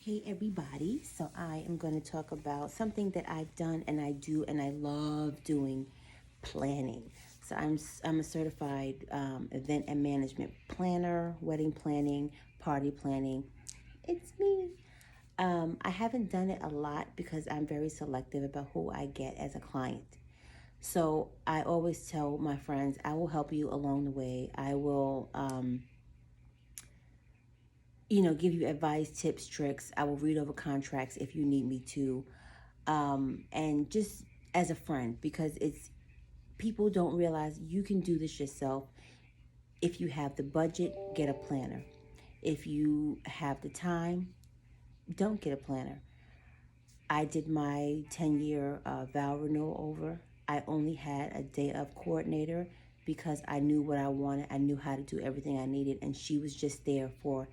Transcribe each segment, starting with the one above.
Hey everybody, so I am going to talk about something that I've done and I do and I love doing, planning. So I'm a certified event and management planner, wedding planning, party planning. It's me. I haven't done it a lot because I'm very selective about who I get as a client. So I always tell my friends, I will help you along the way. I will give you advice, tips, tricks. I will read over contracts if you need me to. And just as a friend, because it's people don't realize you can do this yourself. If you have the budget, get a planner. If you have the time, don't get a planner. I did my 10-year vow renewal over. I only had a day of coordinator because I knew what I wanted. I knew how to do everything I needed, and she was just there for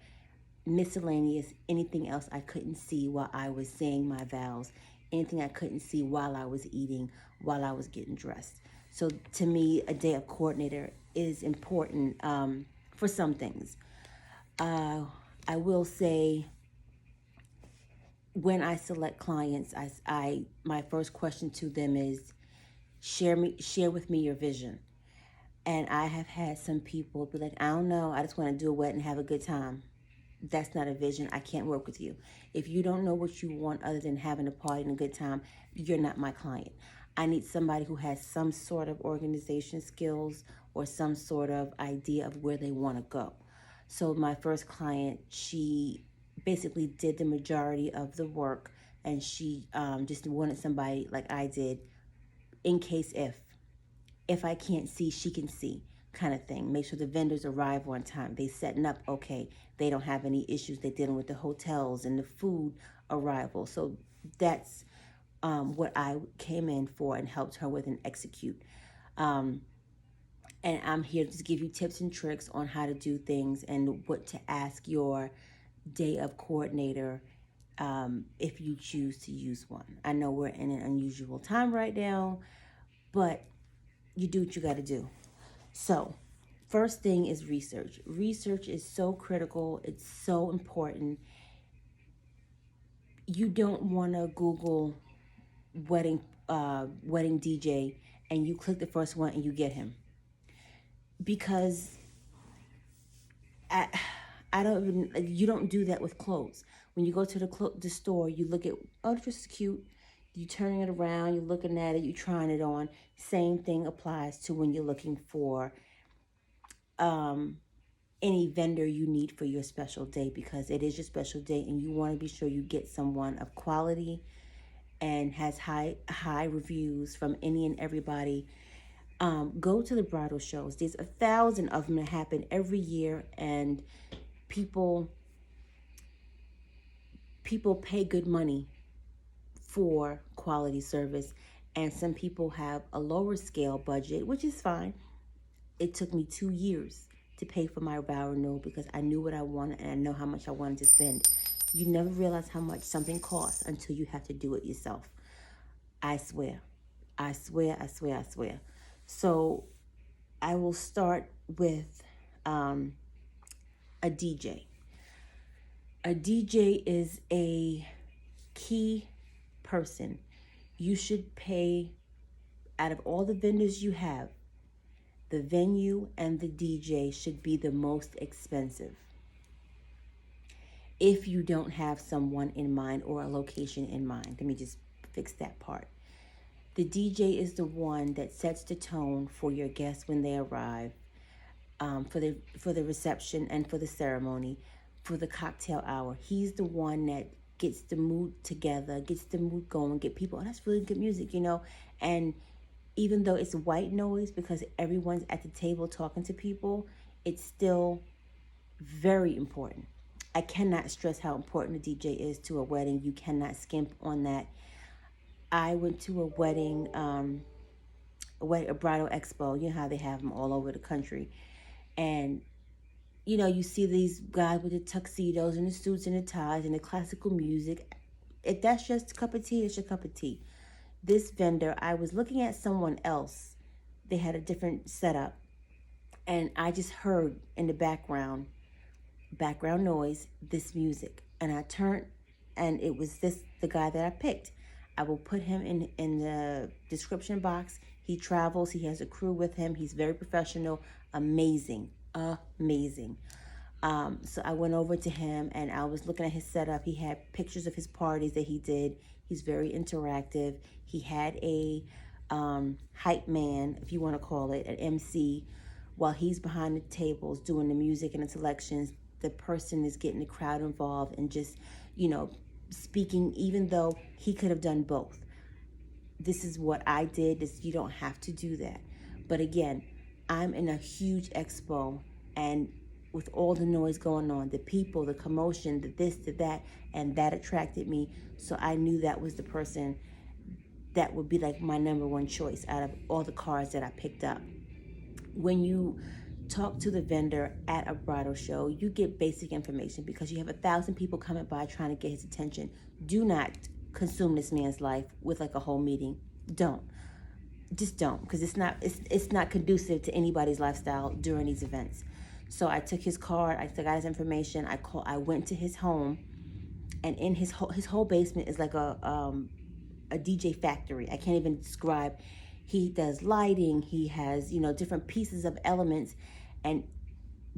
miscellaneous, anything else I couldn't see while I was saying my vows, anything I couldn't see while I was eating, while I was getting dressed. So to me, a day of coordinator is important for some things. Uh, I will say when I select clients, I my first question to them is share with me your vision. And I have had some people be like, I don't know, I just want to do a wedding and have a good time. That's not a vision. I can't work with you. If you don't know what you want other than having a party and a good time, you're not my client. I need somebody who has some sort of organization skills or some sort of idea of where they want to go. So my first client, she basically did the majority of the work, and she just wanted somebody like I did in case if I can't see, she can see kind of thing. Make sure the vendors arrive on time. They setting up okay. They don't have any issues. They're dealing with the hotels and the food arrival. So that's what I came in for and helped her with and execute. Um, and I'm here to give you tips and tricks on how to do things and what to ask your day of coordinator if you choose to use one. I know we're in an unusual time right now, but you do what you got to do. So, first thing is research. Research is so critical, it's so important. You don't want to Google wedding DJ and you click the first one and you get him. Because I, I don't even you don't do that with clothes. When you go to the store, you look at, oh, this is cute. You turning it around, you're looking at it, you trying it on. Same thing applies to when you're looking for um any vendor you need for your special day, because it is your special day and you want to be sure you get someone of quality and has high reviews from any and everybody. Go to the bridal shows. There's 1,000 of them that happen every year, and people people pay good money for quality service. And some people have a lower scale budget, which is fine. It took me 2 years to pay for my vow renewal because I knew what I wanted and I know how much I wanted to spend. You never realize how much something costs until you have to do it yourself. I swear. I swear, I swear, I swear. So I will start with um, a DJ. A DJ is a key person. You should pay, out of all the vendors you have, the venue and the DJ should be the most expensive if you don't have someone in mind or a location in mind. Let me just fix that part. The DJ is the one that sets the tone for your guests when they arrive, for the reception and for the ceremony, for the cocktail hour. He's the one that gets the mood together, gets the mood going, get people, oh, that's really good music. And even though it's white noise because everyone's at the table talking to people, it's still very important. I cannot stress how important a DJ is to a wedding. You cannot skimp on that. I went to a wedding, a bridal expo. You know how they have them all over the country, and you see these guys with the tuxedos and the suits and the ties and the classical music. If that's just a cup of tea, it's your cup of tea. This vendor, I was looking at someone else. They had a different setup, and I just heard in the background noise, this music. And I turned and it was the guy that I picked. I will put him in the description box. He travels. He has a crew with him. He's very professional. Amazing. Amazing. So I went over to him and I was looking at his setup. He had pictures of his parties that he did. He's very interactive. He had a hype man, if you want to call it, an MC. While he's behind the tables doing the music and the selections, the person is getting the crowd involved and just, speaking, even though he could have done both. This is what I did. You don't have to do that. But again, I'm in a huge expo, and with all the noise going on, the people, the commotion, the this, the that, and that attracted me. So I knew that was the person that would be like my number one choice out of all the cards that I picked up. When you talk to the vendor at a bridal show, you get basic information because you have 1,000 people coming by trying to get his attention. Do not consume this man's life with like a whole meeting. Just don't, because it's not conducive to anybody's lifestyle during these events. So I took his card, I got his information. I went to his home, and in his whole basement is like a DJ factory. I can't even describe. He does lighting. He has different pieces of elements, and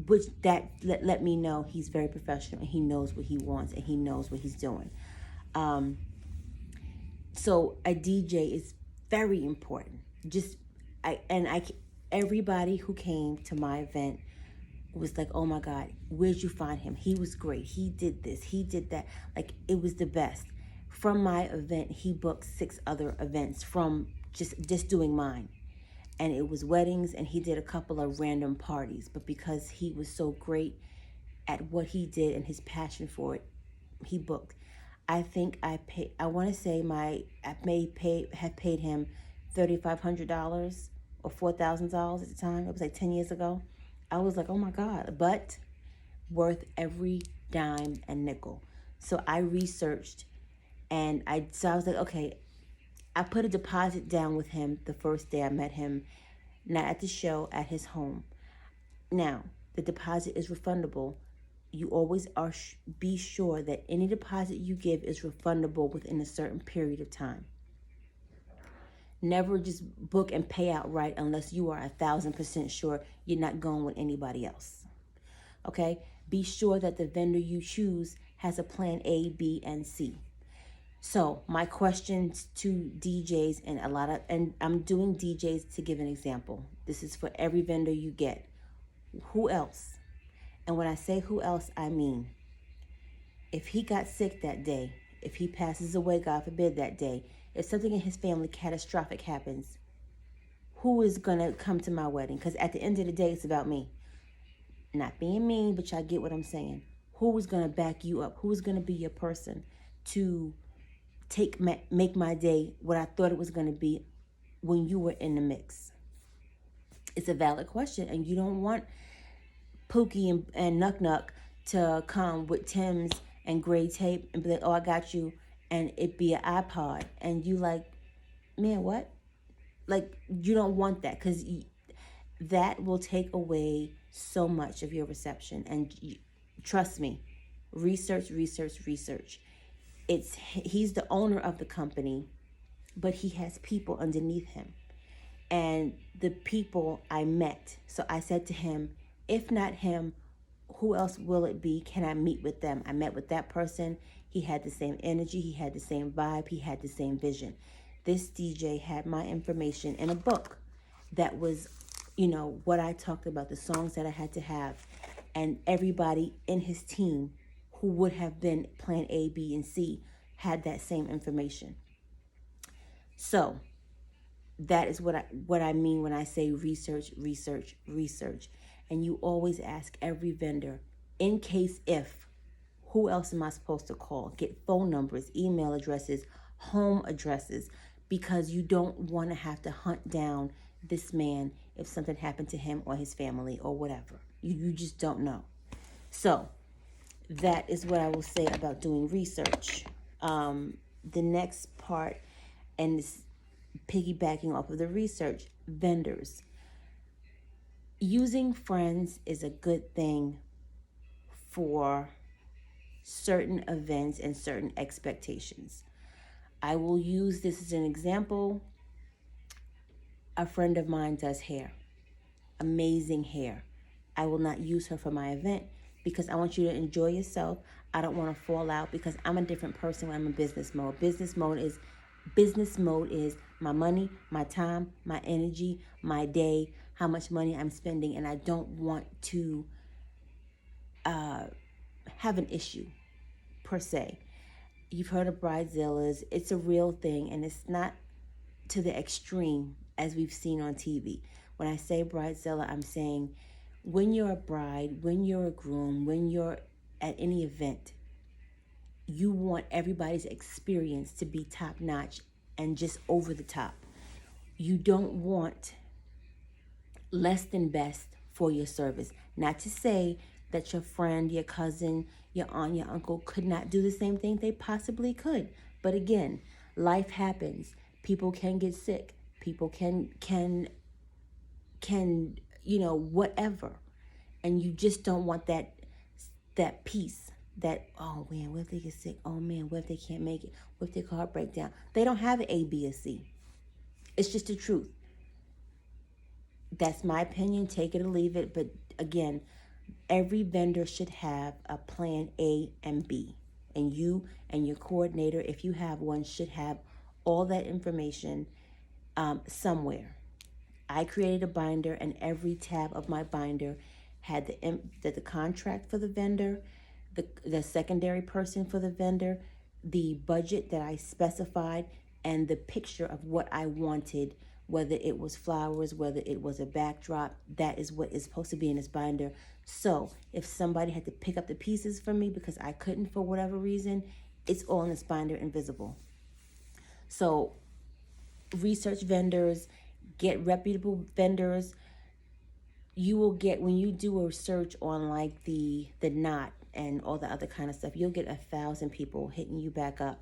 which that let me know he's very professional and he knows what he wants and he knows what he's doing. So a DJ is very important. Everybody who came to my event was like, oh my God, where'd you find him? He was great. He did this, he did that. Like, it was the best. From my event, he booked 6 other events from just doing mine. And it was weddings, and he did a couple of random parties. But because he was so great at what he did and his passion for it, he booked. I think I want to say have paid him $3,500 or $4,000 at the time. It was like 10 years ago. I was like, oh my God, but worth every dime and nickel. So I researched, and I was like, okay, I put a deposit down with him the first day I met him, not at the show, at his home. Now, the deposit is refundable. You always be sure that any deposit you give is refundable within a certain period of time. Never just book and pay outright unless you are 1,000% sure you're not going with anybody else. Okay? Be sure that the vendor you choose has a plan A, B, and C. So my questions to DJs and I'm doing DJs to give an example. This is for every vendor you get. Who else? And when I say who else, I mean, if he got sick that day, if he passes away, God forbid, that day, if something in his family catastrophic happens, who is going to come to my wedding? Because at the end of the day, it's about me. Not being mean, but y'all get what I'm saying. Who is going to back you up? Who is going to be your person to make my day what I thought it was going to be when you were in the mix? It's a valid question, and you don't want Pookie and Nuck Nuck to come with Tim's and gray tape and be like, oh, I got you, and it be an iPod, and you like, man, what? Like, you don't want that, because that will take away so much of your reception. And trust me, research. He's the owner of the company, but he has people underneath him. And the people I met, so I said to him, if not him, who else will it be? Can I meet with them? I met with that person. He had the same energy. He had the same vibe. He had the same vision. This DJ had my information in a book that was, what I talked about, the songs that I had to have. And everybody in his team who would have been plan A, B, and C had that same information. So that is what I mean when I say research. And you always ask every vendor, in case if, who else am I supposed to call? Get phone numbers, email addresses, home addresses, because you don't want to have to hunt down this man if something happened to him or his family or whatever. You just don't know. So that is what I will say about doing research. The next part, and this piggybacking off of the research, vendors. Using friends is a good thing for certain events and certain expectations. I will use this as an example. A friend of mine does hair, amazing hair. I will not use her for my event because I want you to enjoy yourself. I don't want to fall out because I'm a different person when I'm in business mode. Business mode is my money, my time, my energy, my day, how much money I'm spending, and I don't want to have an issue per se. You've heard of bridezillas. It's a real thing, and it's not to the extreme as we've seen on TV. When I say bridezilla, I'm saying when you're a bride, when you're a groom, when you're at any event, you want everybody's experience to be top notch and just over the top. You don't want less than best for your service. Not to say that your friend, your cousin, your aunt, your uncle could not do the same thing. They possibly could. But again, life happens. People can get sick. People can whatever. And you just don't want that piece. That, oh man, what if they get sick? Oh man, what if they can't make it? What if their car break down? They don't have an A, B, or C. It's just the truth. That's my opinion. Take it or leave it. But again, every vendor should have a plan A and B. And you and your coordinator, if you have one, should have all that information somewhere. I created a binder, and every tab of my binder had the contract for the vendor, the secondary person for the vendor, the budget that I specified, and the picture of what I wanted, whether it was flowers, whether it was a backdrop. That is what is supposed to be in this binder. So if somebody had to pick up the pieces for me because I couldn't for whatever reason, it's all in this binder, invisible. So research vendors, get reputable vendors. You will get, when you do a search on like the knot and all the other kind of stuff, you'll get 1,000 people hitting you back up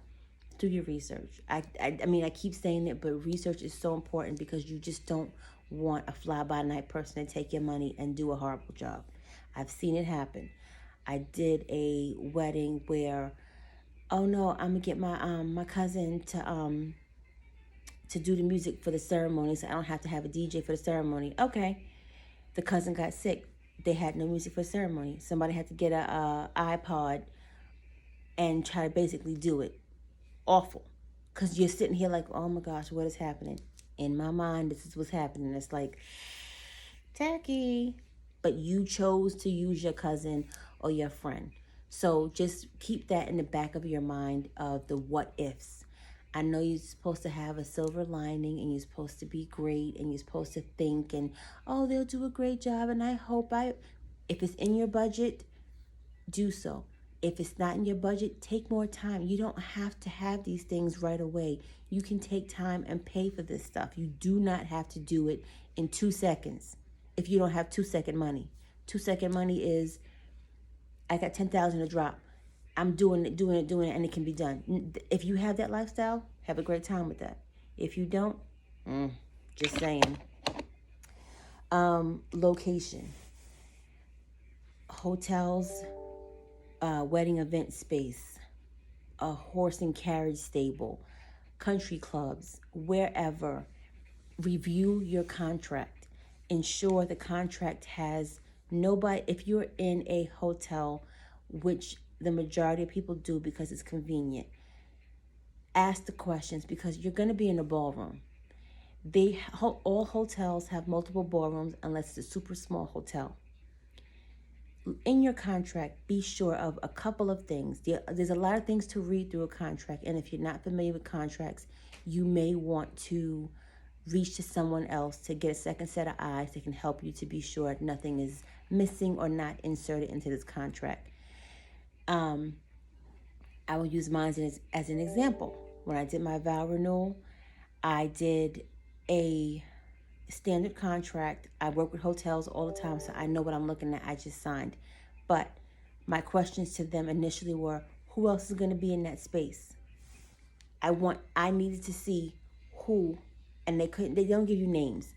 through your research. I mean, I keep saying it, but research is so important because you just don't want a fly-by-night person to take your money and do a horrible job. I've seen it happen. I did a wedding where, oh no, I'm gonna get my cousin to do the music for the ceremony, so I don't have to have a DJ for the ceremony. Okay. The cousin got sick. They had no music for the ceremony. Somebody had to get a iPod and try to basically do it. Awful. Because you're sitting here like, oh my gosh, what is happening? In my mind, this is what's happening. It's like, tacky. But you chose to use your cousin or your friend. So just keep that in the back of your mind of the what ifs. I know you're supposed to have a silver lining and you're supposed to be great and you're supposed to think and, oh, they'll do a great job and I hope if it's in your budget, do so. If it's not in your budget, take more time. You don't have to have these things right away. You can take time and pay for this stuff. You do not have to do it in 2 seconds if you don't have 2-second money. 2-second money is, I got 10,000 to drop. I'm doing it, and it can be done. If you have that lifestyle, have a great time with that. If you don't, just saying. Location. Hotels, wedding event space, a horse and carriage stable, country clubs, wherever. Review your contract. Ensure the contract has nobody. If you're in a hotel, which the majority of people do because it's convenient, ask the questions because you're going to be in a ballroom. All hotels have multiple ballrooms unless it's a super small hotel. In your contract, be sure of a couple of things. There's a lot of things to read through a contract, and if you're not familiar with contracts, you may want to reach to someone else to get a second set of eyes that can help you to be sure nothing is missing or not inserted into this contract. I will use mine as an example. When I did my vow renewal, I did a standard contract. I work with hotels all the time, so I know what I'm looking at. I just signed. But my questions to them initially were, who else is going to be in that space? I needed to see who, and they don't give you names.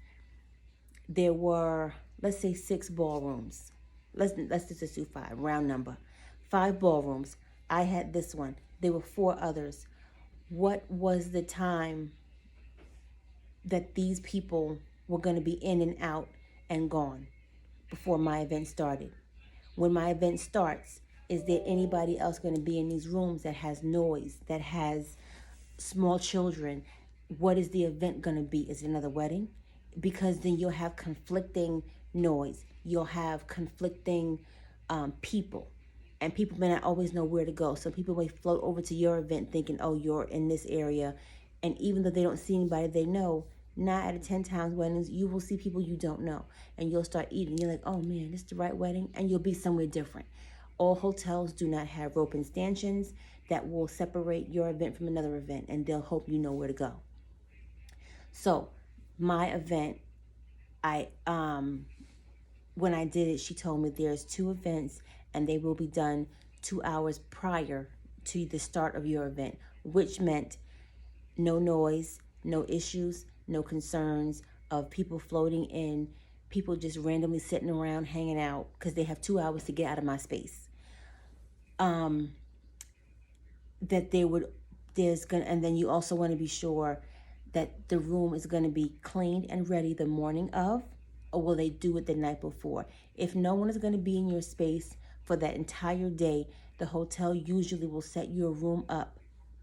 There were, let's say 6 ballrooms. Let's just do 5, round number. 5 ballrooms. I had this one. There were 4 others. What was the time that these people were going to be in and out and gone before my event started? When my event starts, is there anybody else going to be in these rooms that has noise, that has small children? What is the event going to be? Is it another wedding? Because then you'll have conflicting noise. You'll have conflicting people. And people may not always know where to go. Some people may float over to your event thinking, oh, you're in this area. And even though they don't see anybody they know, 9 out of 10 times weddings, you will see people you don't know. And you'll start eating. You're like, oh man, this is the right wedding. And you'll be somewhere different. All hotels do not have rope and stanchions that will separate your event from another event. And they'll hope you know where to go. So my event, when I did it, she told me there's 2 events and they will be done 2 hours prior to the start of your event, which meant no noise, no issues, no concerns of people floating in, people just randomly sitting around hanging out because they have 2 hours to get out of my space. And then you also want to be sure that the room is going to be cleaned and ready the morning of, or will they do it the night before? If no one is going to be in your space for that entire day, the hotel usually will set your room up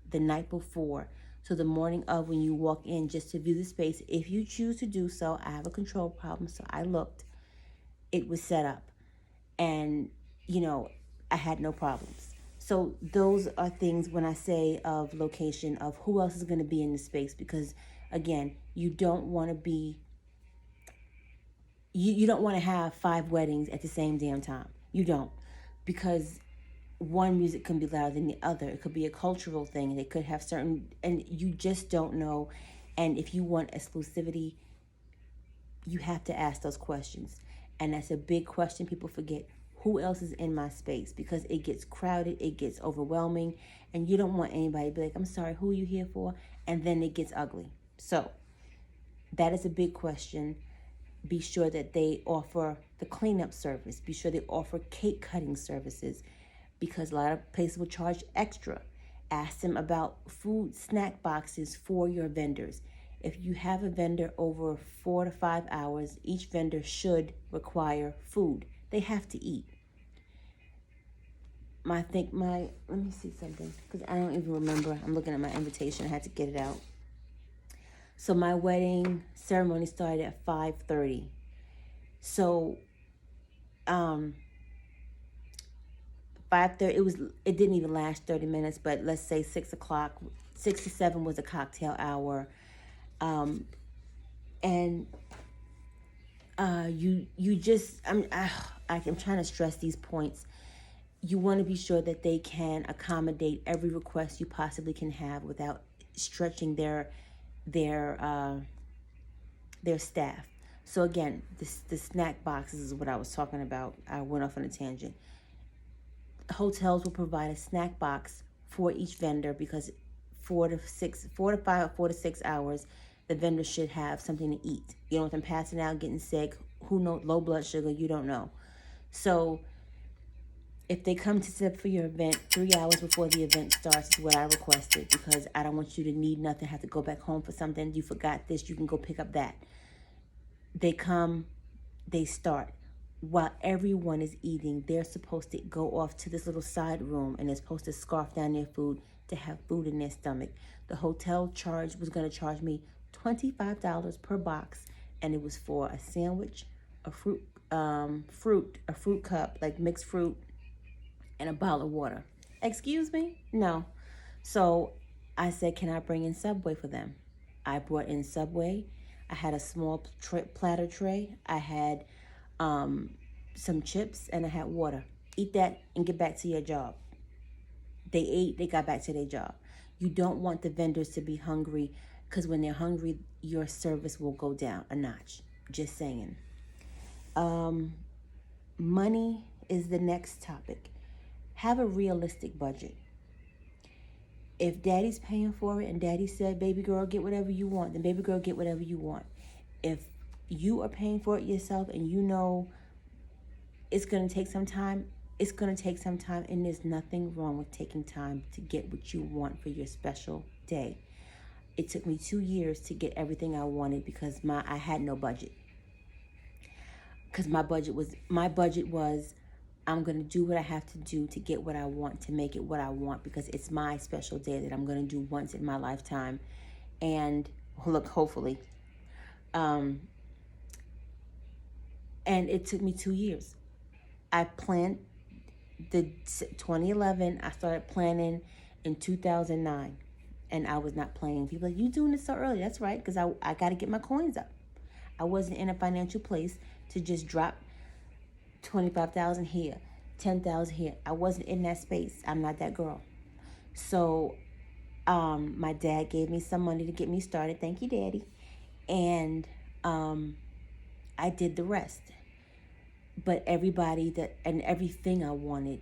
the night before. So the morning of, when you walk in, just to view the space, if you choose to do so, I have a control problem, so I looked, it was set up. And, I had no problems. So those are things when I say of location, of who else is going to be in the space, because again, you don't want to be, you don't want to have 5 weddings at the same damn time. You don't, because one music can be louder than the other. It could be a cultural thing. They could have certain, and you just don't know. And if you want exclusivity, you have to ask those questions. And that's a big question people forget. Who else is in my space? Because it gets crowded, it gets overwhelming, and you don't want anybody to be like, I'm sorry, who are you here for? And then it gets ugly. So that is a big question. Be sure that they offer the cleanup service. Be sure they offer cake cutting services, because a lot of places will charge extra. Ask them about food snack boxes for your vendors. If you have a vendor over 4 to 5 hours, each vendor should require food. They have to eat. Let me see something, because I don't even remember. I'm looking at my invitation. I had to get it out. So my wedding ceremony started at 5:30. So 5:30, it didn't even last 30 minutes, but let's say 6 o'clock, 6 to 7 was a cocktail hour. And I'm trying to stress these points. You want to be sure that they can accommodate every request you possibly can have without stretching their staff. So again, the snack boxes is what I was talking about. I went off on a tangent. Hotels will provide a snack box for each vendor, because 4 to 5 or 4 to 6 hours, the vendor should have something to eat. You don't want them passing out, getting sick. Who knows? Low blood sugar, you don't know. So if they come to sit up for your event 3 hours before the event starts, is what I requested, because I don't want you to need nothing, have to go back home for something. You forgot this, you can go pick up that. They come, they start. While everyone is eating, they're supposed to go off to this little side room, and they're supposed to scarf down their food to have food in their stomach. The hotel was going to charge me $25 per box, and it was for a sandwich, a fruit cup, like mixed fruit, and a bottle of water. Excuse me? No. So I said, can I bring in Subway for them? I brought in Subway. I had a small platter tray. I had some chips, and I had water. Eat that and get back to your job. They ate, they got back to their job. You don't want the vendors to be hungry, because when they're hungry, your service will go down a notch. Just saying. Money is the next topic. Have a realistic budget. If daddy's paying for it and daddy said, baby girl, get whatever you want, then baby girl, get whatever you want. If you are paying for it yourself and you know it's going to take some time, it's going to take some time, and there's nothing wrong with taking time to get what you want for your special day. It took me 2 years to get everything I wanted because I had no budget. Because my budget was I'm going to do what I have to do to get what I want, to make it what I want, because it's my special day that I'm going to do once in my lifetime. And look, hopefully. Um, and it took me 2 years. I planned the 2011, I started planning in 2009, and I was not planning. People are like, you doing this so early? That's right, because I got to get my coins up. I wasn't in a financial place to just drop 25,000 here, 10,000 here. I wasn't in that space. I'm not that girl. So my dad gave me some money to get me started. Thank you, Daddy. And I did the rest. But everything I wanted,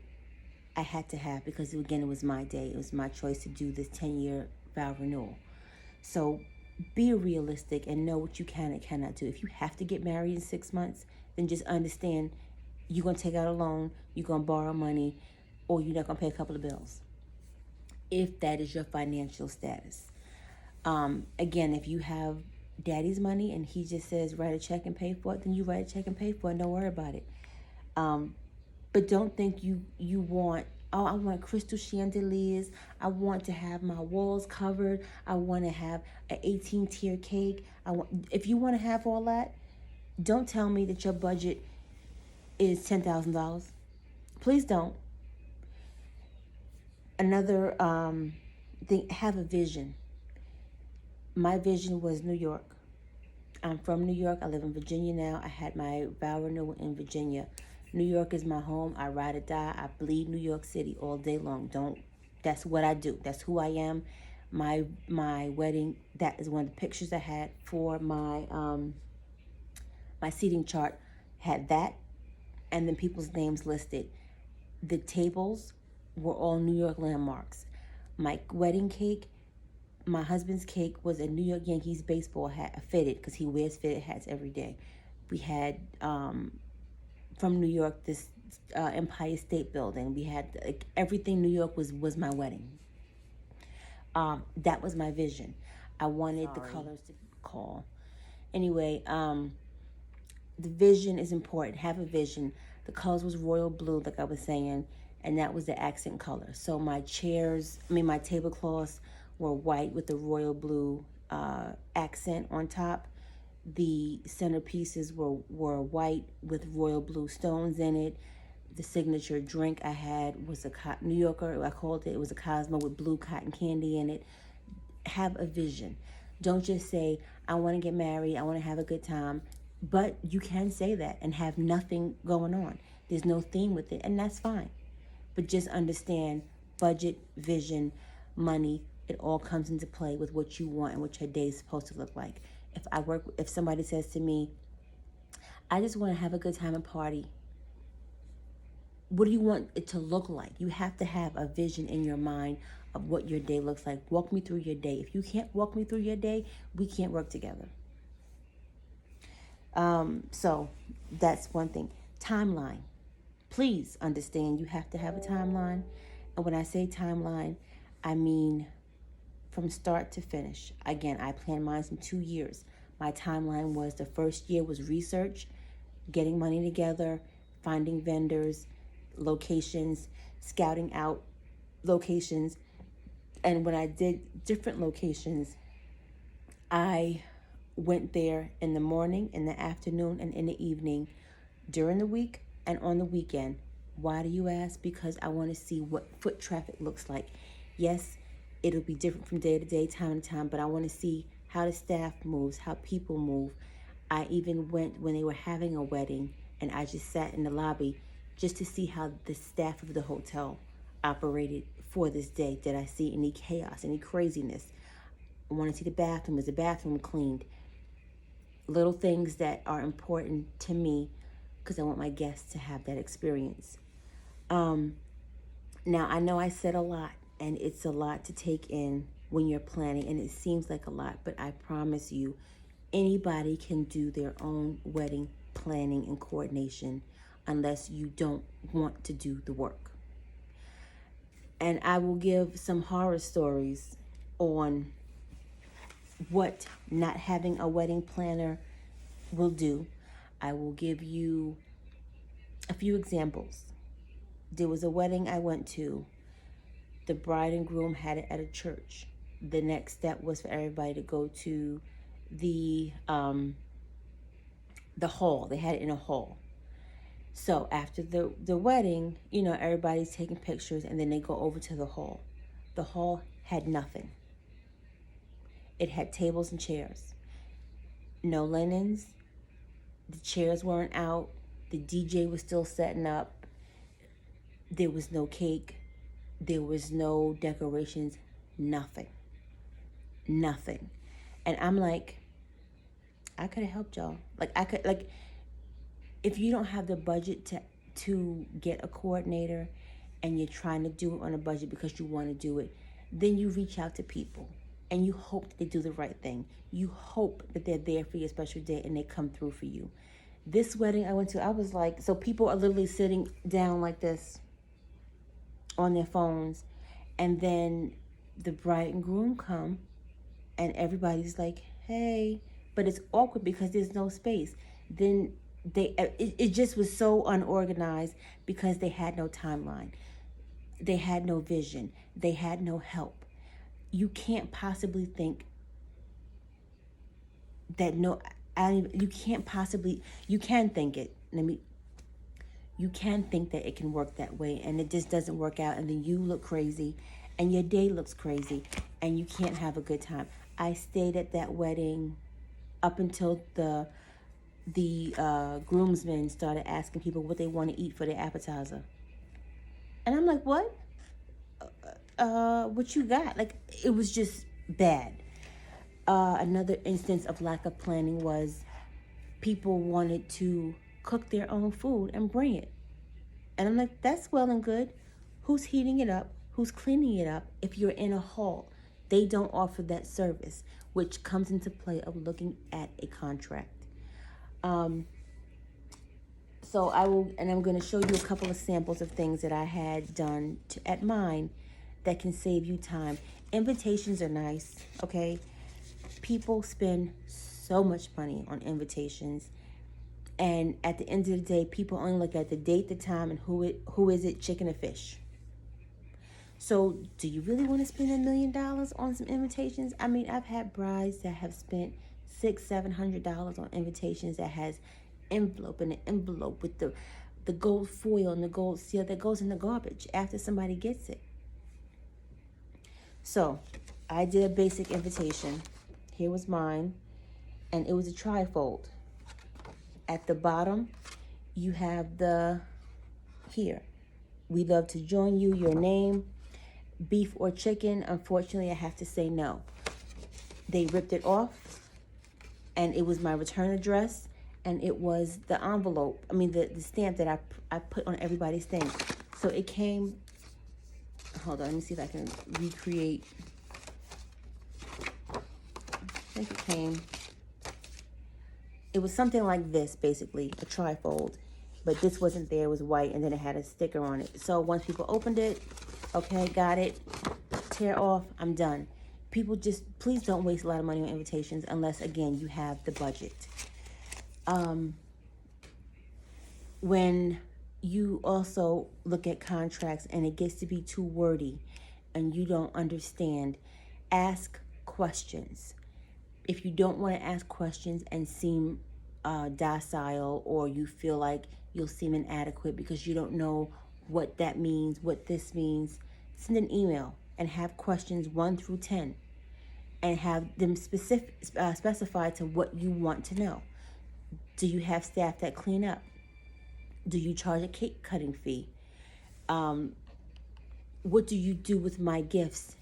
I had to have, because again, it was my day. It was my choice to do this 10-year vow renewal. So be realistic and know what you can and cannot do. If you have to get married in 6 months, then just understand you're going to take out a loan, you're going to borrow money, or you're not going to pay a couple of bills, if that is your financial status. Again, if you have daddy's money and he just says write a check and pay for it, then you write a check and pay for it. Don't worry about it. But don't think you want, oh, I want crystal chandeliers. I want to have my walls covered. I want to have an 18-tier cake. If you want to have all that, don't tell me that your budget is $10,000. Please don't. Another thing, have a vision. My vision was New York. I'm from New York. I live in Virginia now. I had my vow renewal in Virginia. New York is my home. I ride or die. I bleed New York City all day long. That's what I do. That's who I am. My wedding, that is one of the pictures I had for my my seating chart, had that, and then people's names listed. The tables were all New York landmarks. My wedding cake, my husband's cake, was a New York Yankees baseball hat, fitted, because he wears fitted hats every day. We had from New York this Empire State Building. We had everything New York was my wedding. That was my vision. I wanted the colors to call. Anyway, the vision is important. Have a vision. The colors was royal blue, like I was saying, and that was the accent color. So my my tablecloths were white with the royal blue accent on top. The centerpieces were white with royal blue stones in it. The signature drink I had was a New Yorker, I called it. It was a Cosmo with blue cotton candy in it. Have a vision. Don't just say, I want to get married, I want to have a good time. But you can say that and have nothing going on. There's no theme with it, and that's fine. But just understand budget, vision, money, it all comes into play with what you want and what your day is supposed to look like. If somebody says to me, I just want to have a good time and party, what do you want it to look like? You have to have a vision in your mind of what your day looks like. Walk me through your day. If you can't walk me through your day, we can't work together. So that's one thing. Timeline. Please understand you have to have a timeline. And when I say timeline, I mean from start to finish. Again, I planned mine in 2 years. My timeline was, the first year was research, getting money together, finding vendors, locations, scouting out locations. And when I did different locations, I went there in the morning, in the afternoon, and in the evening, during the week and on the weekend. Why do you ask? Because I want to see what foot traffic looks like. Yes, it'll be different from day to day, time to time, but I want to see how the staff moves, how people move. I even went when they were having a wedding, and I just sat in the lobby just to see how the staff of the hotel operated for this day. Did I see any chaos, any craziness? I want to see the bathroom. Is the bathroom cleaned? Little things that are important to me because I want my guests to have that experience. Now, I know I said a lot, and it's a lot to take in when you're planning, and it seems like a lot, but I promise you, anybody can do their own wedding planning and coordination. unless you don't want to do the work. And I will give some horror stories on what not having a wedding planner will do. I will give you a few examples. There was a wedding I went to. The bride and groom had it at a church. The next step was for everybody to go to the hall. They had it in a hall. So after the wedding, everybody's taking pictures, and then they go over to the hall. The hall had nothing. It had tables and chairs. No linens. The chairs weren't out. The DJ was still setting up. There was no cake. There was no decorations. Nothing. Nothing. And I'm like, I could have helped y'all. If you don't have the budget to get a coordinator, and you're trying to do it on a budget because you want to do it, then you reach out to people and you hope that they do the right thing. You hope that they're there for your special day and they come through for you. This wedding I went to, I was like, so people are literally sitting down like this on their phones, and then the bride and groom come, and everybody's like, hey, but it's awkward because there's no space. Then it just was so unorganized because they had no timeline. They had no vision. They had no help. You can't possibly think that you can think it. You can think that it can work that way, and it just doesn't work out, and then you look crazy and your day looks crazy and you can't have a good time. I stayed at that wedding up until the groomsmen started asking people what they want to eat for their appetizer. And I'm like, what? What you got? Like, it was just bad. Another instance of lack of planning was people wanted to cook their own food and bring it. And I'm like, that's well and good. Who's heating it up? Who's cleaning it up if you're in a hall? They don't offer that service, which comes into play of looking at a contract. So I'm going to show you a couple of samples of things that I had done at mine that can save you time. Invitations are nice, okay? People spend so much money on invitations, and at the end of the day, people only look at the date, the time, and who is it, chicken or fish. So do you really want to spend $1 million on some invitations? I mean, I've had brides that have spent $600-700 on invitations that has envelope and an envelope with the gold foil and the gold seal that goes in the garbage after somebody gets it. So I did a basic invitation. Here was mine, and it was a trifold. At the bottom, you have here, we'd love to join you, your name, beef or chicken. Unfortunately, I have to say no. They ripped it off, and it was my return address, and it was the envelope, the stamp that I put on everybody's thing. So it came, hold on, let me see if I can recreate. I think it was something like this, basically, a trifold. But this wasn't there, it was white, and then it had a sticker on it. So once people opened it, okay, got it, tear off, I'm done. People just, please don't waste a lot of money on invitations unless, again, you have the budget. When you also look at contracts and it gets to be too wordy and you don't understand, ask questions. If you don't want to ask questions and seem docile, or you feel like you'll seem inadequate because you don't know what that means, what this means, send an email and have questions 1 through 10 and have them specify to what you want to know. Do you have staff that clean up? Do you charge a cake cutting fee? What do you do with my gifts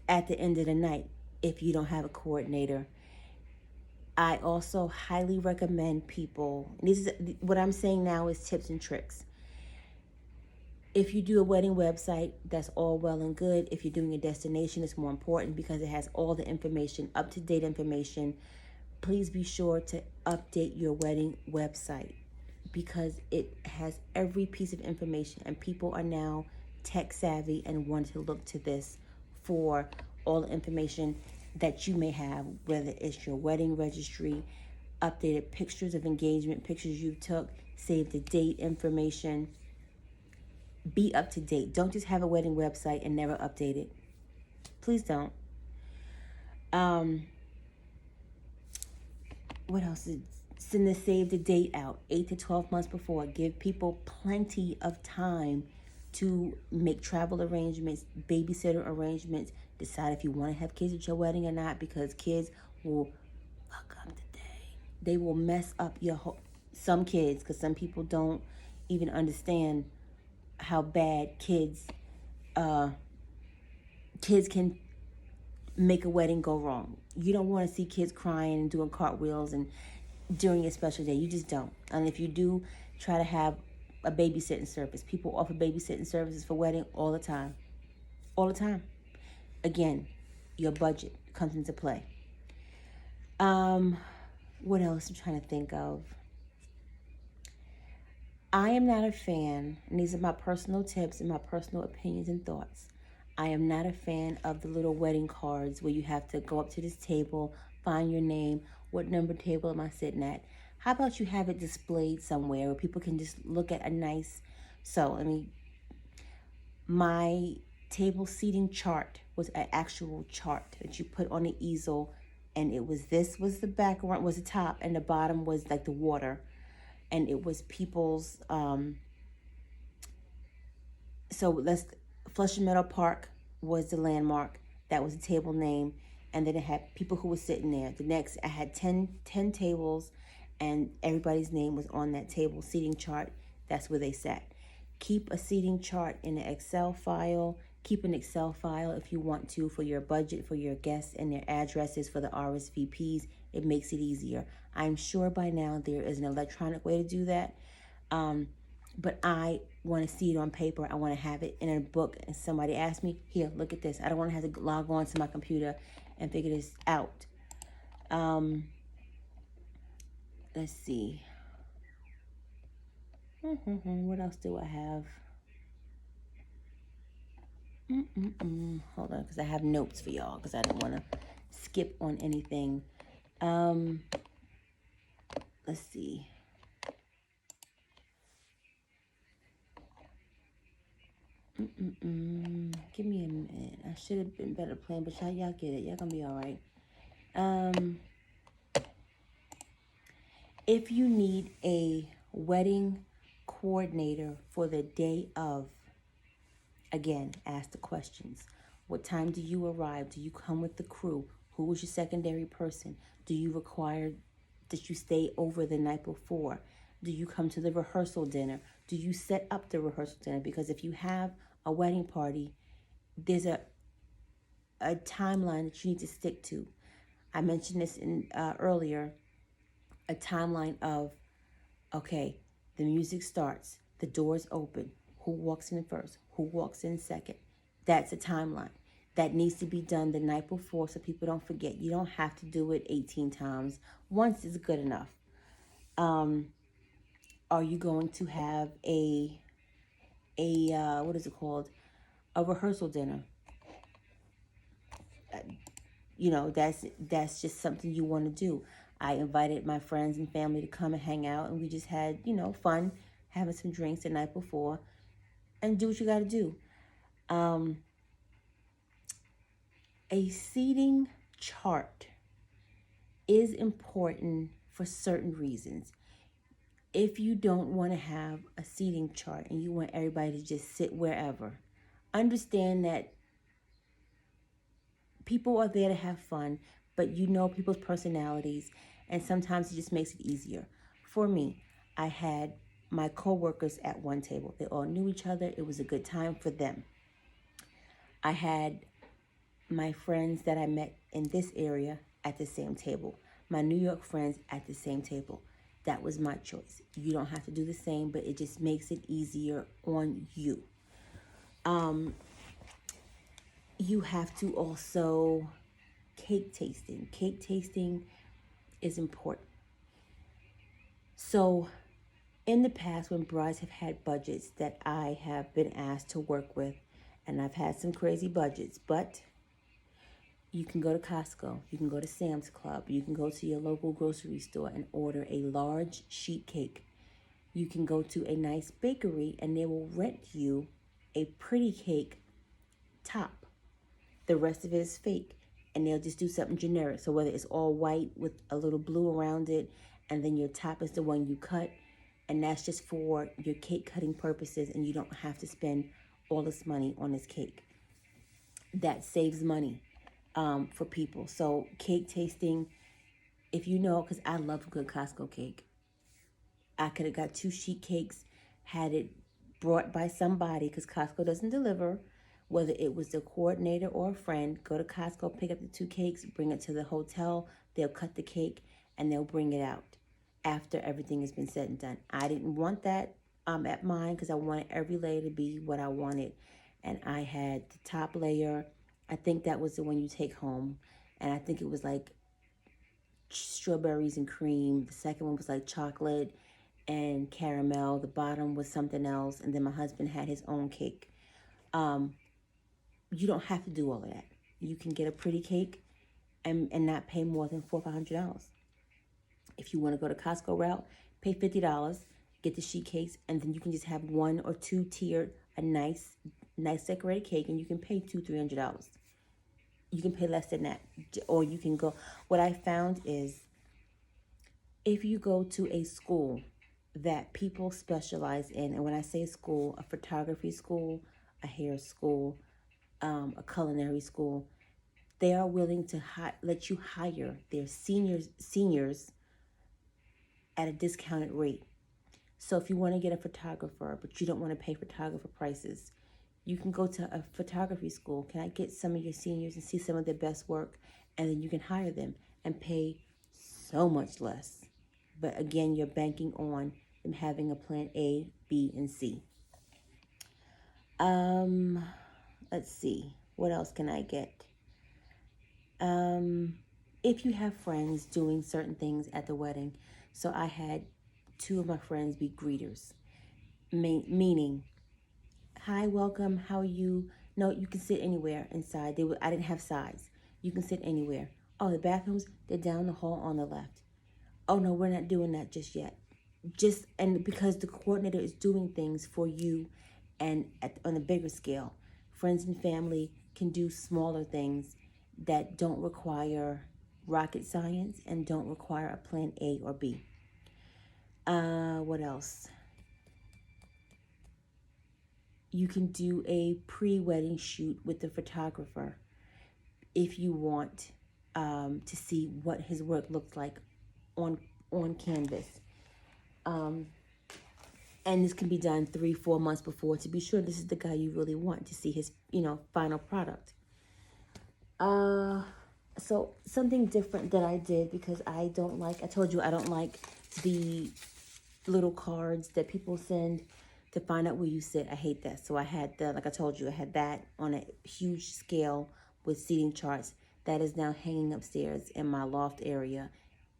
at the end of the night if you don't have a coordinator? I also highly recommend people, what I'm saying now is tips and tricks. If you do a wedding website, that's all well and good. If you're doing a destination, it's more important because it has all the information, up-to-date information. Please be sure to update your wedding website. because it has every piece of information, and people are now tech savvy and want to look to this for all the information that you may have, whether it's your wedding registry, updated pictures of engagement, pictures you took, save the date information. Be up to date. Don't just have a wedding website and never update it. Please don't. What else is send the save the date out 8 to 12 months before. Give people plenty of time to make travel arrangements, babysitter arrangements, decide if you want to have kids at your wedding or not, because kids will fuck up the day. They will mess up your whole, some kids, because some people don't even understand how bad kids can make a wedding go wrong. You don't want to see kids crying and doing cartwheels and during your special day. You just don't. And if you do, try to have a babysitting service. People offer babysitting services for wedding all the time. All the time. Again, your budget comes into play. What else I'm trying to think of? I am not a fan, and these are my personal tips and my personal opinions and thoughts. I am not a fan of the little wedding cards where you have to go up to this table, find your name, what number table am I sitting at. How about you have it displayed somewhere where people can just look at a nice, my table seating chart was an actual chart that you put on the easel, and it was, this was the background, was the top, and the bottom was like the water, and it was people's, Flushing Meadow Park was the landmark. That was the table name. And then it had people who were sitting there. The next, I had 10 tables, and everybody's name was on that table seating chart. That's where they sat. Keep a seating chart in an Excel file. Keep an Excel file if you want to for your budget, for your guests and their addresses, for the RSVPs. It makes it easier. I'm sure by now there is an electronic way to do that. But I want to see it on paper. I want to have it in a book, and somebody asks me, here, look at this. I don't want to have to log on to my computer and figure this out. Let's see. What else do I have? Hold on, because I have notes for y'all, because I don't want to skip on anything. Let's see. Give me a minute. I should have been better planned, but y'all get it. Y'all gonna be all right. If you need a wedding coordinator for the day of, again, ask the questions. What time do you arrive? Do you come with the crew? Who is your secondary person? Do you require that you stay over the night before? Do you come to the rehearsal dinner? Do you set up the rehearsal dinner? Because if you have a wedding party, there's a timeline that you need to stick to. I mentioned this in earlier, a timeline of, okay, the music starts, the doors open, who walks in first, who walks in second. That's a timeline. That needs to be done the night before so people don't forget. You don't have to do it 18 times. Once is good enough. Are you going to have a what is it called? A rehearsal dinner? That's just something you want to do. I invited my friends and family to come and hang out, and we just had, fun, having some drinks the night before, and do what you got to do. A seating chart is important for certain reasons. If you don't want to have a seating chart and you want everybody to just sit wherever, understand that people are there to have fun, but people's personalities, and sometimes it just makes it easier. For me, I had my co-workers at one table. They all knew each other. It was a good time for them. I had my friends that I met in this area at the same table. My New York friends at the same table. That was my choice. You don't have to do the same, but it just makes it easier on you. You have to also cake tasting. Cake tasting is important. So In the past, when brides have had budgets that I have been asked to work with, and I've had some crazy budgets, but you can go to Costco, you can go to Sam's Club, you can go to your local grocery store and order a large sheet cake. You can go to a nice bakery and they will rent you a pretty cake top. The rest of it is fake. And they'll just do something generic. So whether it's all white with a little blue around it, and then your top is the one you cut, and that's just for your cake cutting purposes, and you don't have to spend all this money on this cake. That saves money for people. So cake tasting, if you know, because I love a good Costco cake. I could have got 2 sheet cakes, had it brought by somebody, because Costco doesn't deliver. Whether it was the coordinator or a friend, go to Costco, pick up the 2 cakes, bring it to the hotel. They'll cut the cake and they'll bring it out after everything has been said and done. I didn't want that at mine because I wanted every layer to be what I wanted. And I had the top layer. I think that was the one you take home. And I think it was like strawberries and cream. The second one was like chocolate and caramel. The bottom was something else. And then my husband had his own cake. You don't have to do all of that. You can get a pretty cake and not pay more than $400 or $500. If you want to go to Costco route, pay $50, get the sheet cakes, and then you can just have 1 or 2 tiered, a nice decorated cake, and you can pay $200 or $300. You can pay less than that. Or you can go, what I found is, if you go to a school that people specialize in, and when I say school, a photography school, a hair school, a culinary school, they are willing to let you hire their seniors at a discounted rate. So if you want to get a photographer, but you don't want to pay photographer prices, you can go to a photography school. Can I get some of your seniors and see some of their best work? And then you can hire them and pay so much less. But again, you're banking on them having a plan A, B, and C. Let's see. What else can I get? If you have friends doing certain things at the wedding. So I had 2 of my friends be greeters. Meaning, hi, welcome, how are you? No, you can sit anywhere inside. I didn't have sides. You can sit anywhere. Oh, the bathrooms, they're down the hall on the left. Oh, no, we're not doing that just yet. And because the coordinator is doing things for you and on a bigger scale. Friends and family can do smaller things that don't require rocket science and don't require a plan A or B. What else? You can do a pre-wedding shoot with the photographer if you want to see what his work looks like on canvas. And this can be done 3-4 months before to be sure this is the guy you really want to see his, final product. So something different that I did, because I told you I don't like the little cards that people send to find out where you sit. I hate that. So I had like I told you, I had that on a huge scale with seating charts. That is now hanging upstairs in my loft area.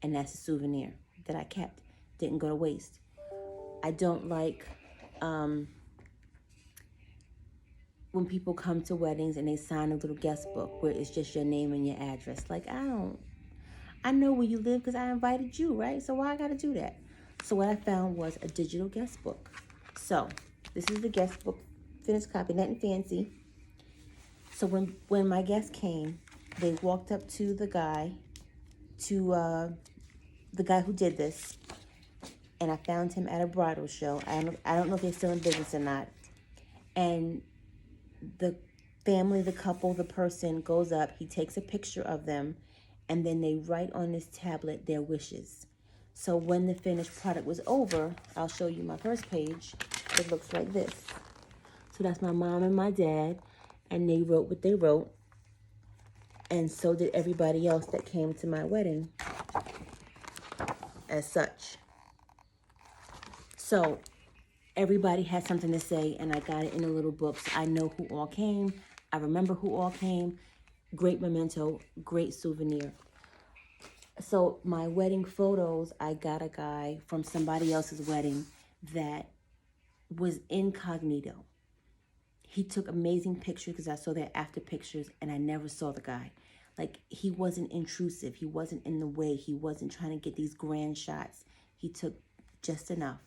And that's a souvenir that I kept. Didn't go to waste. I don't like when people come to weddings and they sign a little guest book where it's just your name and your address. Like, I know where you live because I invited you, right? So why I gotta do that? So what I found was a digital guest book. So this is the guest book, finished copy, nothing fancy. So when my guests came, they walked up to the guy who did this, and I found him at a bridal show. I don't know if they're still in business or not. And the family, the couple, the person goes up, he takes a picture of them, and then they write on this tablet their wishes. So when the finished product was over, I'll show you my first page. It looks like this. So that's my mom and my dad, and they wrote what they wrote. And so did everybody else that came to my wedding as such. So everybody had something to say, and I got it in the little books. I know who all came. I remember who all came. Great memento, great souvenir. So my wedding photos, I got a guy from somebody else's wedding that was incognito. He took amazing pictures because I saw their after pictures and I never saw the guy. Like, he wasn't intrusive. He wasn't in the way. He wasn't trying to get these grand shots. He took just enough.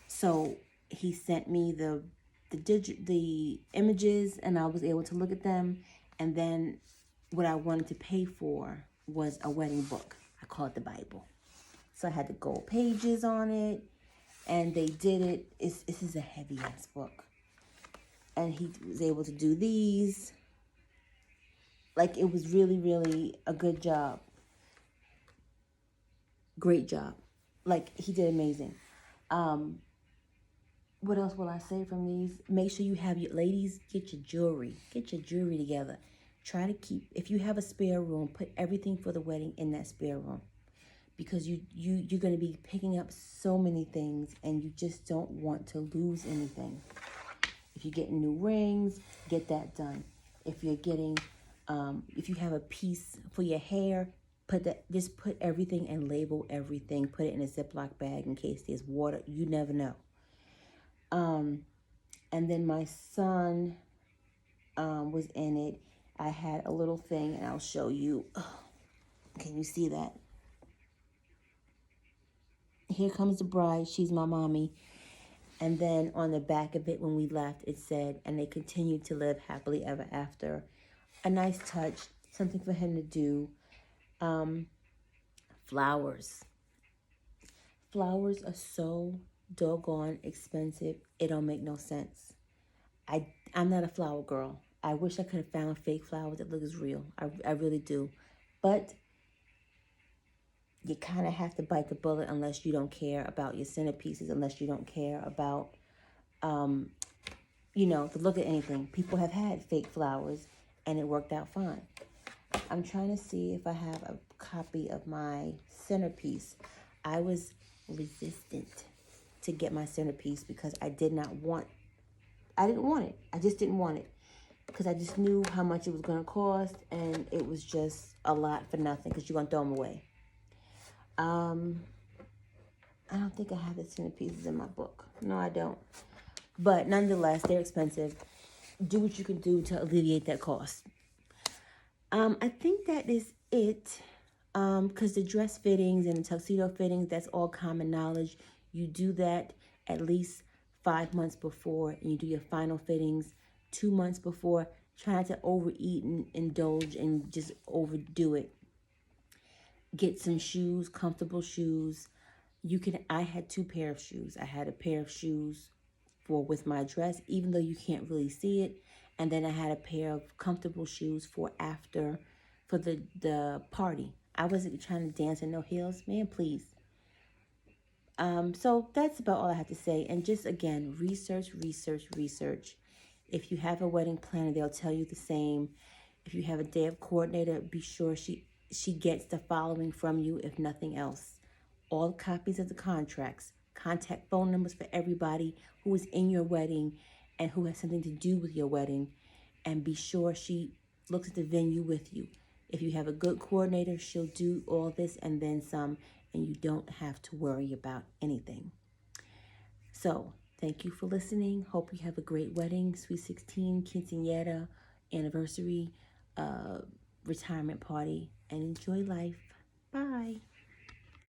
So he sent me the images, and I was able to look at them. And then what I wanted to pay for was a wedding book. I call it the Bible. So I had the gold pages on it, and they did it. This is a heavy ass book. And he was able to do these. Like, it was really, really a good job. Great job. Like, he did amazing. What else will I say from these? Make sure you have your ladies, get your jewelry. Get your jewelry together. Try to keep, if you have a spare room, put everything for the wedding in that spare room. Because you're going to be picking up so many things, and you just don't want to lose anything. If you're getting new rings, get that done. If you're getting, if you have a piece for your hair, just put everything and label everything. Put it in a Ziploc bag in case there's water. You never know. And then my son was in it. I had a little thing, and I'll show you. Oh, can you see that? Here comes the bride. She's my mommy. And then on the back of it, when we left, it said, and they continued to live happily ever after. A nice touch, something for him to do. Flowers. Flowers are so doggone expensive. It don't make no sense. I'm not a flower girl. I wish I could have found fake flowers that look as real. I really do. But you kind of have to bite the bullet unless you don't care about your centerpieces, unless you don't care about, to look at anything. People have had fake flowers, and it worked out fine. I'm trying to see if I have a copy of my centerpiece. I was resistant to get my centerpiece because I didn't want it. I just didn't want it because I just knew how much it was going to cost, and it was just a lot for nothing because you're going to throw them away. I don't think I have the centerpieces in my book. No, I don't. But nonetheless, they're expensive. Do what you can do to alleviate that cost. I think that is it. Because the dress fittings and the tuxedo fittings, that's all common knowledge. You do that at least 5 months before, and you do your final fittings 2 months before. Try not to overeat and indulge and just overdo it. Get some shoes, comfortable shoes. I had 2 pair of shoes. I had a pair of shoes with my dress, even though you can't really see it. And then I had a pair of comfortable shoes for the party. I wasn't trying to dance in no heels. Man, please. So that's about all I have to say. And just, again, research. If you have a wedding planner, they'll tell you the same. If you have a day of coordinator, be sure she gets the following from you, if nothing else. All copies of the contracts, contact phone numbers for everybody who is in your wedding and who has something to do with your wedding, and be sure she looks at the venue with you. If you have a good coordinator, she'll do all this and then some, and you don't have to worry about anything. So, thank you for listening. Hope you have a great wedding, Sweet 16, quinceañera, anniversary, retirement party, and enjoy life. Bye.